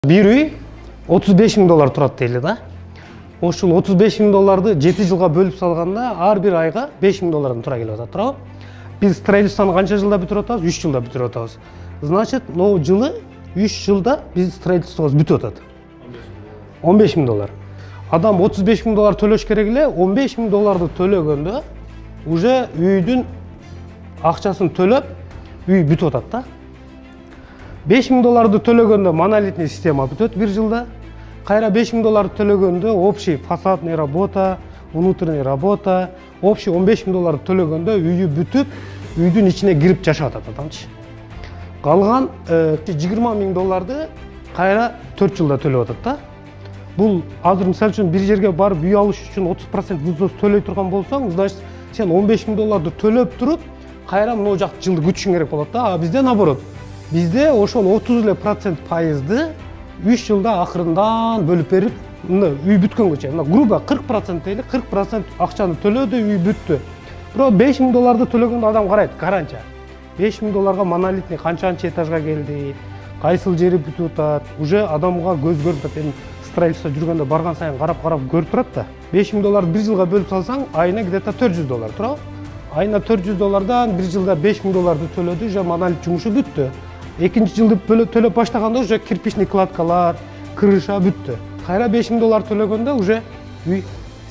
Бир үй 35 000 доллар турат дейли да. Ошол 35 000 долларды 7 жылга бөлүп салганда ар бир айга 5 000 доллардан тура келип атат, туурабы? Биз строительствону канча жылда бүтүрүп атабыз? 3 жылда бүтүрүп атабыз. Значит, могу жылы 3 жылда биз строительствобуз бүтүп атат. 15 000 доллар. Адам 35 000 доллар төлөш керек эле, 15 000 долларды төлөгөндө уже үйдүн акчасын төлөп, үй бүтүп атат да. 5 000 долларды төлөгөндө монолитный система бүтөт бир жылда. Кайра 5 000 долларды төлөгөндө общий фасадный работа, внутренний работа, общий 15 000 долларды төлөгөндө үйү бүтүп, үйдүн ичине кирип жашап атат адамчы. Калган 20 000 долларды кайра 4 жылда төлөп атат да. Бул азыр мисалы үчүн бир жерге барып үй алыш үчүн 30% взнос төлөй турган болсоң, значит, сен 15 000 долларды төлөп туруп, кайра мына жак жылды күтүшүң керек болот да. А бизде наоборот. Бизде ошол 30% пайызды 3 жылда акырындан бөлүп берип, мына үй бүткөнгө чейин, мына грубо 40% дейли, 40% акчаны төлөдү, үй бүттү. Бирок 5 000 долларды төлөгөндө адам карайт, гарантия. 5 000 долларга монолитный канчанчы этажга келди, кайсыл жери бүтүп атат, уже адамга көз көрүп атат. Эми строительство жүргөндө барган сайын карап көрүп турат да. 5 000 долларды бир жылга бөлүп салсаң, айына где-то 400 доллар, туурабы? Айына 400 доллардан бир жылда 5 000 долларды төлөдү, уже монолит жумушу бүттү. Экинчи жылды төлөп баштаганда уже кирпичный кладкалар, крыша бүттү. Кайра 5 000 доллар төлөгөндө уже үй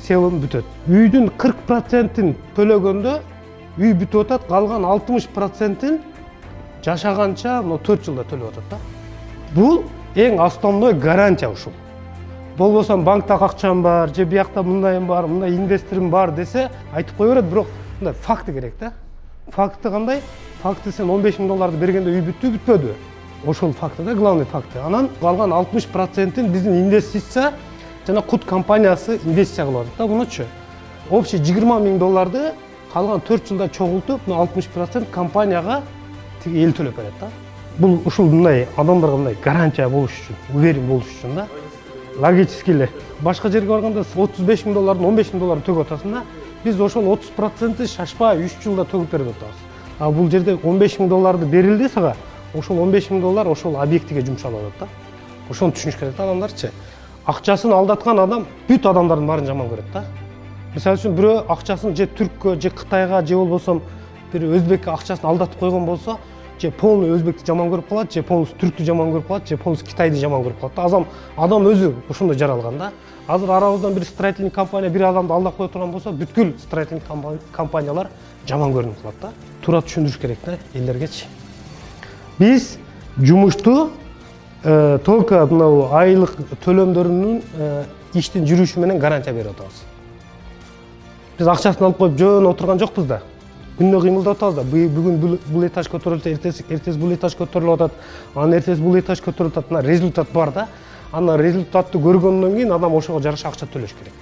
селым бүтөт. Үйдүн 40%-ин төлөгөндө үй бүтүп атат, калган 60%-ин жашаганча 4 жылда төлөп атат да. Бул эң основной гарантия ушул. Болбосо банкта акчам бар, же биякта мындайым бар, мындай инвесторум бар десе, айтып кое берет, бирок мындай факты керек да. Факты кандай? Факты сен 15 000 долларды бергенде үй бүттү, бүтпөдү. Ошол факты да, главный факты. Анан калган 60%-ин биздин инвестиция жана кут компаниясы инвестиция кылып атат да, мунучу. Общий 20 000 долларды калган 4 жылда чогултуп, 60% компанияга тиги эл төлөп берет да. Бул ушул мындай адамдарга мындай гарантия болуш үчүн, уверен болуш үчүн да. Логически эле. Башка жерге барганда 35 000 доллардан 15 000 доллар төгүп атасың да. Биз ошол 30%-ы шашпай 3 жылда төгүп берип атабыз. А бул жерде 15 000 долларды берилди сага, ошол 15 000 доллар ошол объектиге жумшалып атат да. Ошону түшүнүш керек да адамдарчы. Акчасын алдаткан адам бүт адамдардын баарын жаман көрөт да. Мисалы үчүн бирөө акчасын же түрккө, же Кытайга, же болбосо бир өзбекке акчасын алдатып койгон болсо, же полный өзбекти жаман көрүп калат, же полный түрктү жаман көрүп калат, же полный Китайды жаман көрүп калат да. Адам өзү ошондой жаралган да. Азыр арабыздан бир строительный компания бир адамды алдап кое турган болсо, бүткүл строительный компаниялар жаман көрүнүп калат да. Туура түшүндүрүш керек да элдергечи. Биз жумушту только мына айлык төлөмдөрүнүн иштин жүрүшү менен гарантия берип атабыз. Биз акчасын алып коюп жөн отурган жокпуз да. Күнүнө кыймылдап атабыз да. Бүгүн бул этаж көтөрүлсө, эртеси бул этаж көтөрүлүп атат, анан эртеси бул этаж көтөрүлүп атат. Мына результат бар да. Анан результатты көргөндөн кийин адам ошого жараша акча төлөш керек.